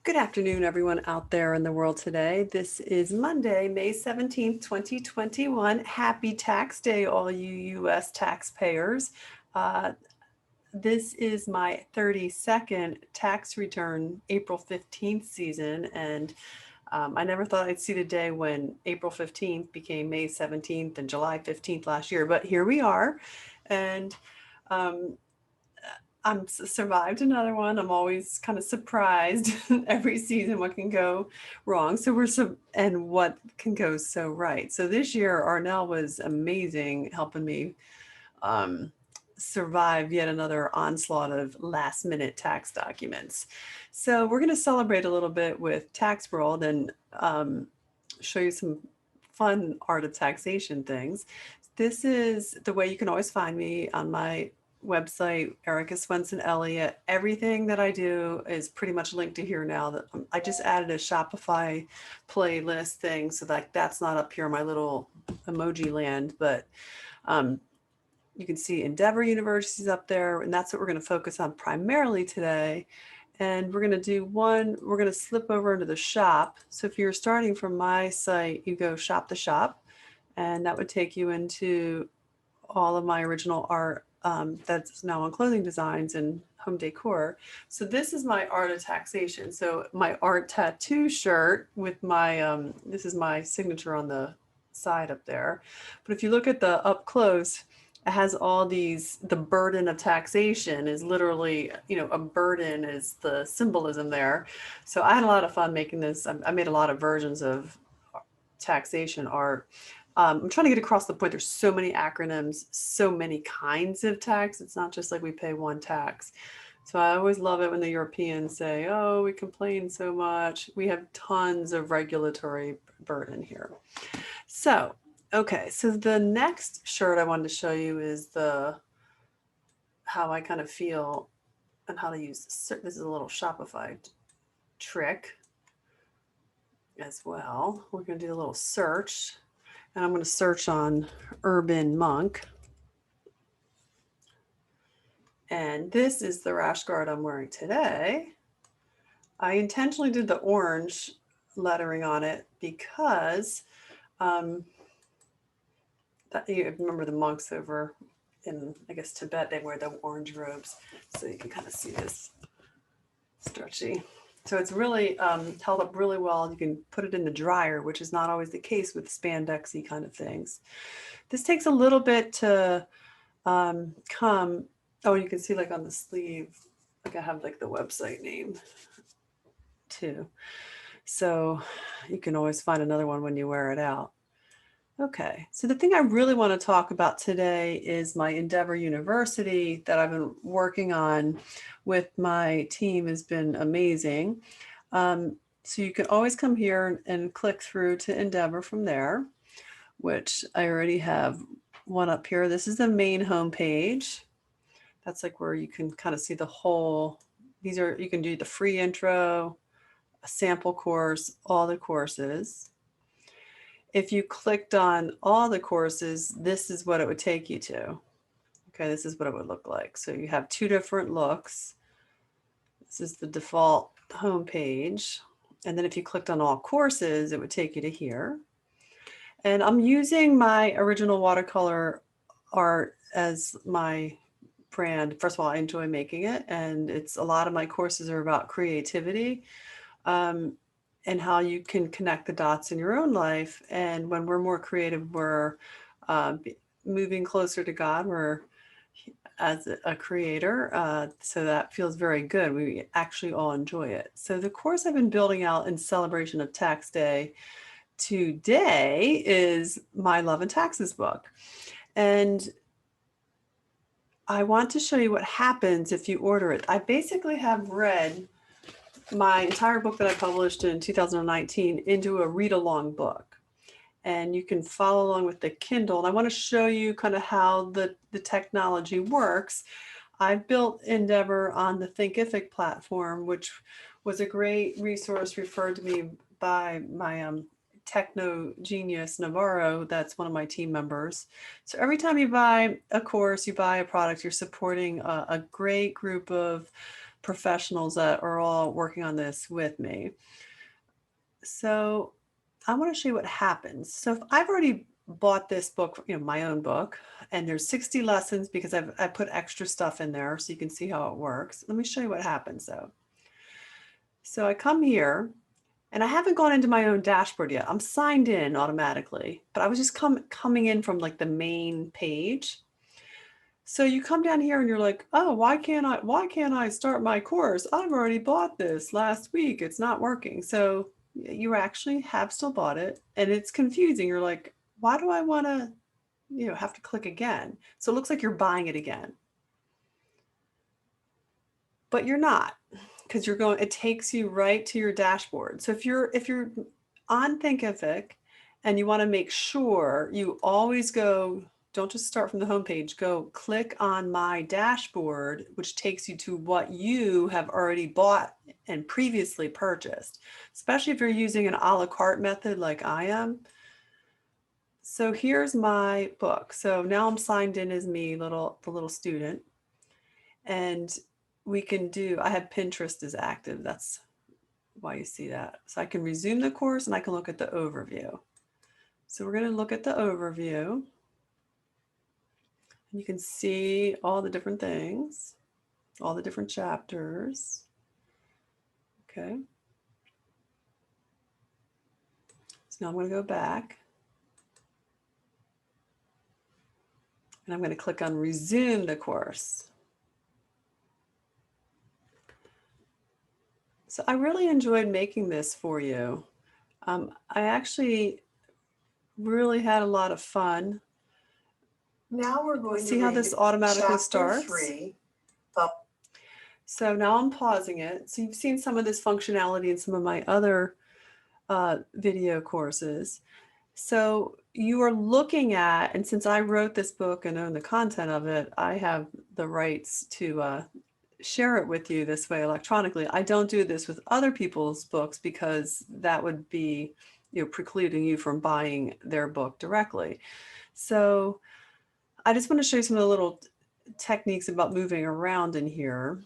Good afternoon, everyone out there in the world today. This is Monday, May 17th, 2021. Happy tax day, all you U.S. taxpayers. Uh, this is my 32nd tax return, April 15th season, and I never thought I'd see the day when April 15th became May 17th and July 15th last year, but here we are. And um, survived another one. I'm always kind of surprised every season what can go wrong. And what can go so right. So this year, Arnell was amazing helping me um, survive yet another onslaught of last minute tax documents. So we're going to celebrate a little bit with Tax World and show you some fun art of taxation things. This is the way you can always find me on my website, Erica Swenson Elliott. Everything that I do is pretty much linked to here now. That I just added a Shopify playlist thing, so that that's not up here in my little emoji land, but um, you can see Endeavor University's up there, and that's what we're going to focus on primarily today. And we're going to do one, we're going to slip over into the shop. So if you're starting from my site, you go shop the shop, and that would take you into all of my original art that's now on clothing designs and home decor. So this is my art of taxation. So my art tattoo shirt with my, this is my signature on the side up there. But if you look at the up close, it has all these, the burden of taxation is literally, a burden is the symbolism there. So I had a lot of fun making this. I made a lot of versions of taxation art. I'm trying to get across the point. There's so many acronyms, so many kinds of tax. It's not just like we pay one tax. So I always love it when the Europeans say, oh, we complain so much. We have tons of regulatory burden here. So, okay, so the next shirt I wanted to show you is how I kind of feel and how to use this. This is a little Shopify trick as well. We're going to do a little search, and I'm going to search on Urban Monk. And this is the rash guard I'm wearing today. I intentionally did the orange lettering on it because you remember the monks over in, I guess, Tibet, they wear the orange robes. So you can kind of see this stretchy. So it's really held up really well. You can put it in the dryer, which is not always the case with spandexy kind of things. This takes a little bit to come. Oh, you can see like on the sleeve, like I have like the website name too. So you can always find another one when you wear it out. Okay, so the thing I really want to talk about today is my Endeavor University that I've been working on with my team has been amazing. So you can always come here and click through to Endeavor from there, which I already have one up here. This is the main homepage. That's like where you can kind of see the whole, you can do the free intro, a sample course, all the courses. If you clicked on all the courses, this is what it would take you to. Okay, this is what it would look like. So you have two different looks. This is the default homepage. And then if you clicked on all courses, it would take you to here. And I'm using my original watercolor art as my brand. First of all, I enjoy making it, and it's a lot of my courses are about creativity. And how you can connect the dots in your own life. And when we're more creative, we're moving closer to God. We're as a creator. So that feels very good. We actually all enjoy it. So the course I've been building out in celebration of Tax Day today is my Love and Taxes book. And I want to show you what happens if you order it. I basically have read my entire book that I published in 2019 into a read-along book. And you can follow along with the Kindle. And I want to show you kind of how the technology works. I built Endeavor on the Thinkific platform, which was a great resource referred to me by my techno genius Navarro. That's one of my team members. So every time you buy a course, you buy a product, you're supporting a great group of professionals that are all working on this with me. So I want to show you what happens. So if I've already bought this book, my own book, and there's 60 lessons because I put extra stuff in there so you can see how it works. Let me show you what happens though. So I come here and I haven't gone into my own dashboard yet. I'm signed in automatically, but I was just coming in from like the main page. So you come down here and you're like, oh, why can't I start my course? I've already bought this last week. It's not working. So you actually have still bought it and it's confusing. You're like, why do I want to, have to click again? So it looks like you're buying it again, but you're not, because it takes you right to your dashboard. So if you're on Thinkific and you want to make sure you always go, don't just start from the homepage, go click on my dashboard, which takes you to what you have already bought and previously purchased, especially if you're using an a la carte method like I am. So here's my book. So now I'm signed in as me, the little student. And I have Pinterest as active. That's why you see that. So I can resume the course and I can look at the overview. So we're going to look at the overview. And you can see all the different things, all the different chapters. Okay. So now I'm going to go back. And I'm going to click on resume the course. So I really enjoyed making this for you. I actually really had a lot of fun. Now we're going to see how this automatically starts. 3. So now I'm pausing it. So you've seen some of this functionality in some of my other video courses. So you are looking at, and since I wrote this book and own the content of it, I have the rights to share it with you this way electronically. I don't do this with other people's books because that would be, precluding you from buying their book directly. So I just want to show you some of the little techniques about moving around in here.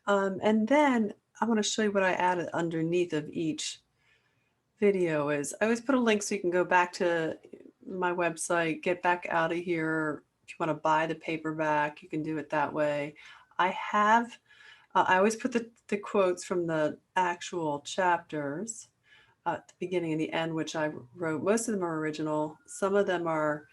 And then I want to show you what I added underneath of each video is. I always put a link so you can go back to my website, get back out of here. If you want to buy the paperback, you can do it that way. I always put the quotes from the actual chapters at the beginning and the end, which I wrote. Most of them are original. Some of them are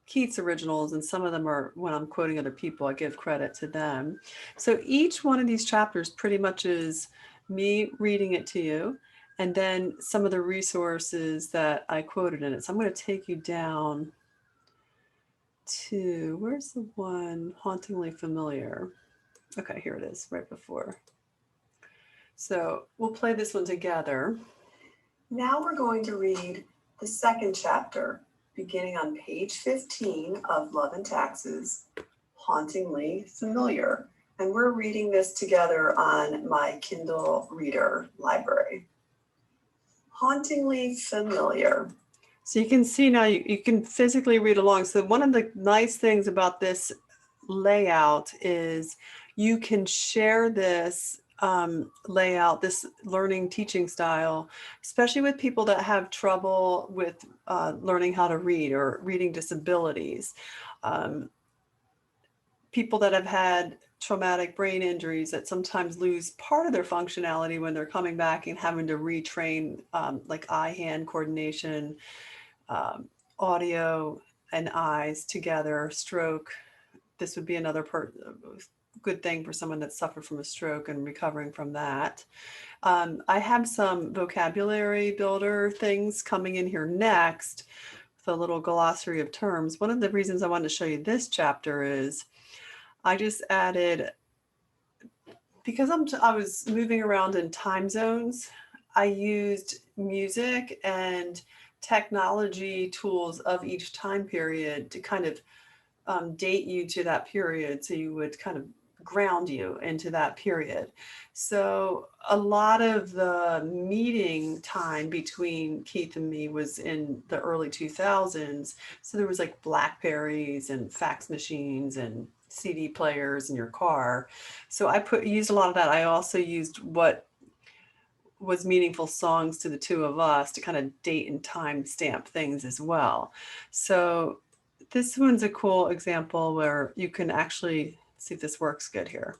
Keith's originals, and some of them are when I'm quoting other people, I give credit to them. So each one of these chapters pretty much is me reading it to you, and then some of the resources that I quoted in it. So I'm going to take you down to, where's the one, Hauntingly Familiar? Okay, here it is, right before. So we'll play this one together. Now we're going to read the second chapter, beginning on page 15 of Love and Taxes, Hauntingly Familiar. And we're reading this together on my Kindle Reader library. Hauntingly Familiar. So you can see now, you can physically read along. So one of the nice things about this layout is you can share this layout, this learning teaching style, especially with people that have trouble with learning how to read or reading disabilities. People that have had traumatic brain injuries that sometimes lose part of their functionality when they're coming back and having to retrain like eye-hand coordination, audio and eyes together, stroke. This would be another good thing for someone that suffered from a stroke and recovering from that. I have some vocabulary builder things coming in here next with a little glossary of terms. One of the reasons I wanted to show you this chapter is I just added, because I was moving around in time zones, I used music and technology tools of each time period to kind of date you to that period, so you would kind of ground you into that period. So a lot of the meeting time between Keith and me was in the early 2000s. So there was like Blackberries and fax machines and CD players in your car. So I used a lot of that. I also used what was meaningful songs to the two of us to kind of date and time stamp things as well. So this one's a cool example where you can actually see if this works good here.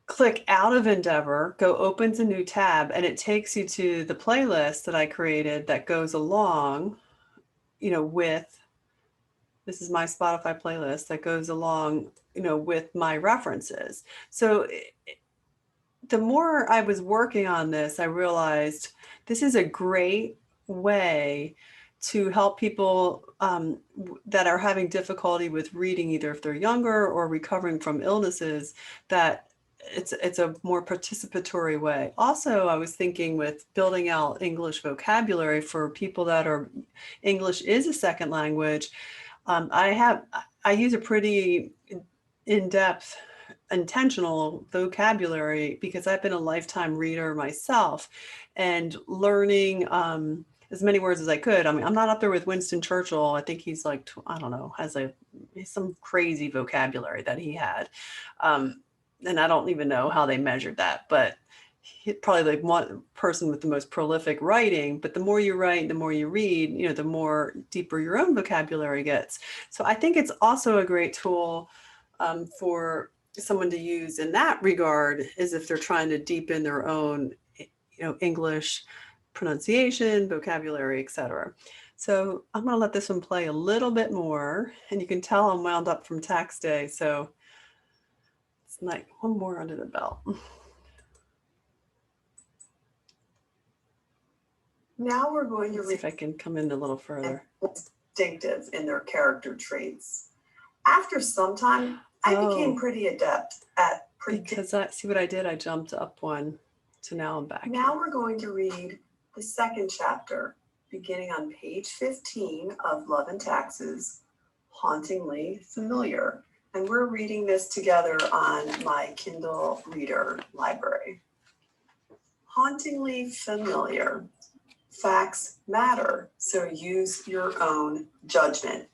Click out of Endeavor, go opens a new tab, and it takes you to the playlist that I created that goes along, with, this is my Spotify playlist that goes along, with my references. So the more I was working on this, I realized this is a great way to help people that are having difficulty with reading, either if they're younger or recovering from illnesses, that it's a more participatory way. Also, I was thinking with building out English vocabulary for people that are English is a second language. I use a pretty in-depth intentional vocabulary because I've been a lifetime reader myself, and learning as many words as I could. I mean, I'm not up there with Winston Churchill. I think he's like, I don't know, has some crazy vocabulary that he had. And I don't even know how they measured that, but he's probably like one person with the most prolific writing. But the more you write, the more you read, the more deeper your own vocabulary gets. So I think it's also a great tool for someone to use in that regard, is if they're trying to deepen their own, English pronunciation, vocabulary, etc. So I'm going to let this one play a little bit more, and you can tell I'm wound up from tax day. So it's like one more under the belt. Now we're going to see if I can come in a little further. Distinctive in their character traits. After some time, I became pretty adept at because see what I did? I jumped up one, so now I'm back. Now we're going to read the second chapter, beginning on page 15 of Love and Taxes, Hauntingly Familiar. And we're reading this together on my Kindle Reader library. Hauntingly familiar. Facts matter, so use your own judgment.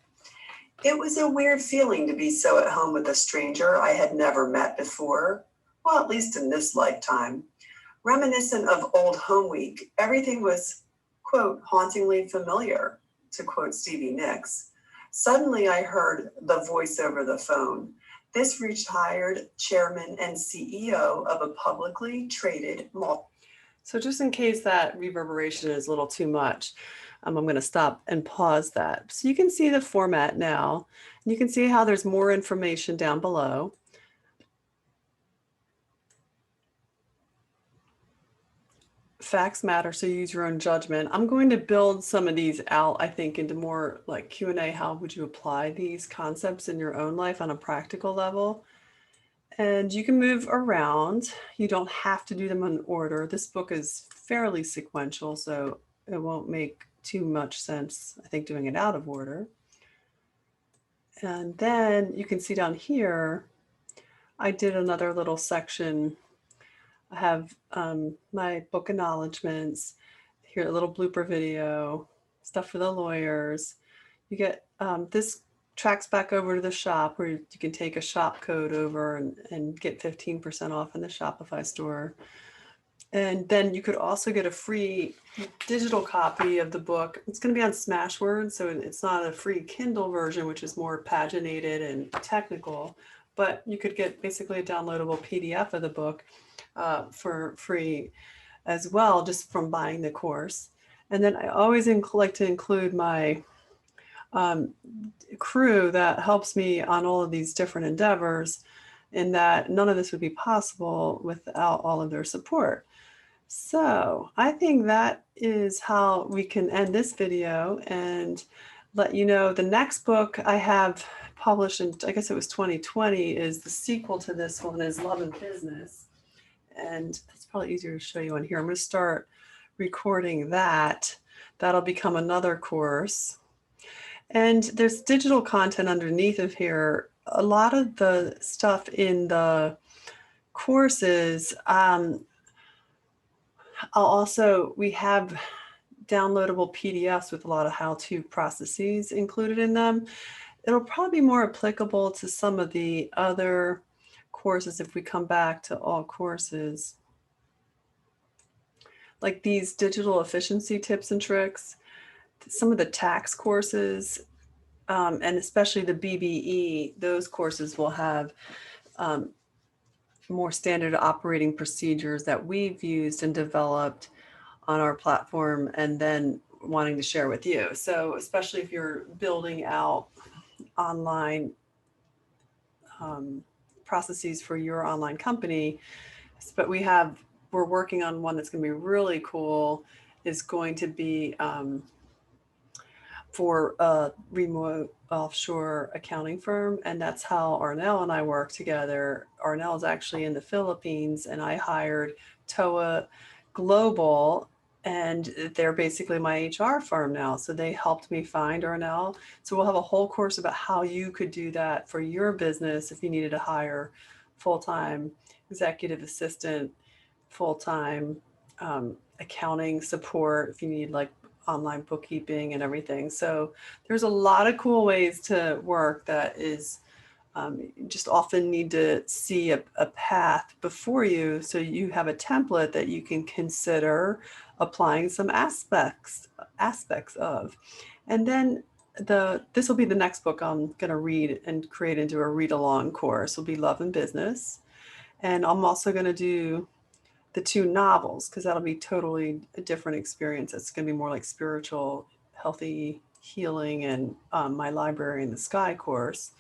It was a weird feeling to be so at home with a stranger I had never met before, well, at least in this lifetime. Reminiscent of old home week, everything was, quote, hauntingly familiar, to quote Stevie Nicks. Suddenly I heard the voice over the phone. This retired chairman and CEO of a publicly traded mall. So just in case that reverberation is a little too much, I'm going to stop and pause that. So you can see the format now. You can see how there's more information down below. Facts matter, so use your own judgment. I'm going to build some of these out, I think, into more like Q&A. How would you apply these concepts in your own life on a practical level? And you can move around. You don't have to do them in order. This book is fairly sequential, so it won't make too much sense, I think, doing it out of order. And then you can see down here, I did another little section. I have my book acknowledgements, here a little blooper video, stuff for the lawyers. You get this tracks back over to the shop where you can take a shop code over and get 15% off in the Shopify store. And then you could also get a free digital copy of the book. It's going to be on Smashwords, so it's not a free Kindle version, which is more paginated and technical, but you could get basically a downloadable PDF of the book for free as well, just from buying the course. And then I always like to include my crew that helps me on all of these different endeavors, in that none of this would be possible without all of their support. So I think that is how we can end this video and let you know the next book I have published in, I guess it was 2020, is the sequel to this one, is Love and Business. And it's probably easier to show you on here. I'm going to start recording that. That'll become another course. And there's digital content underneath of here. A lot of the stuff in the courses, we have downloadable PDFs with a lot of how-to processes included in them. it'll probably be more applicable to some of the other courses if we come back to all courses. Like these digital efficiency tips and tricks, some of the tax courses, and especially the BBE, those courses will have more standard operating procedures that we've used and developed on our platform and then wanting to share with you. So especially if you're building out online processes for your online company, but we're working on one that's going to be really cool, is going to be for a remote offshore accounting firm. And that's how Arnell and I work together. Arnell is actually in the Philippines, and I hired TOA Global, and they're basically my HR firm now. So they helped me find Arnell. So we'll have a whole course about how you could do that for your business if you needed to hire full-time executive assistant, full-time accounting support, if you need like online bookkeeping and everything. So there's a lot of cool ways to work that is you just often need to see a path before you, so you have a template that you can consider applying some aspects of. And then this will be the next book I'm going to read and create into a read along course. Will be Love and Business. And I'm also going to do the 2 novels, because that'll be totally a different experience. It's going to be more like spiritual, healthy healing, and my Library in the Sky course.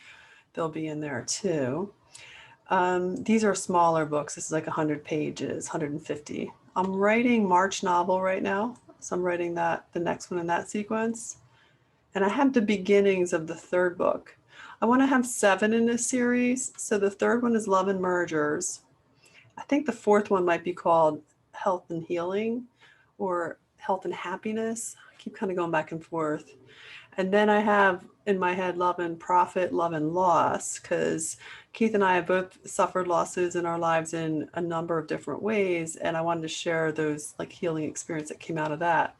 They'll be in there too. These are smaller books. This is like 100 pages, 150. I'm writing March novel right now. So I'm writing the next one in that sequence. And I have the beginnings of the 3rd book. I want to have 7 in this series. So the 3rd one is Love and Mergers. I think the 4th one might be called Health and Healing or Health and Happiness. I keep kind of going back and forth. And then I have in my head Love and Profit, Love and Loss, because Keith and I have both suffered losses in our lives in a number of different ways. And I wanted to share those like healing experience that came out of that.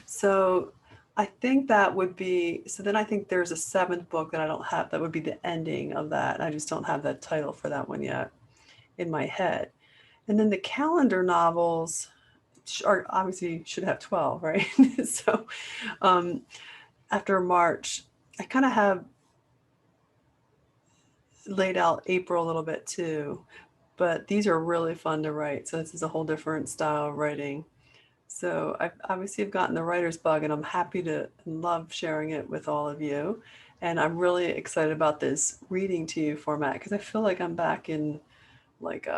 So I think that would be, so then I think there's a 7th book that I don't have, that would be the ending of that. I just don't have that title for that one yet in my head. And then the calendar novels are obviously should have 12, right? So after March, I kind of have laid out April a little bit too, but these are really fun to write. So this is a whole different style of writing. So I've obviously gotten the writer's bug, and I'm happy to and love sharing it with all of you. And I'm really excited about this reading to you format, because I feel like I'm back in like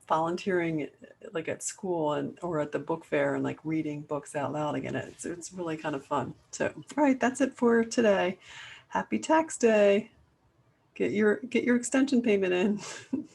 volunteering like at school or at the book fair and like reading books out loud again. It's really kind of fun. So all right, that's it for today. Happy tax day. Get your extension payment in.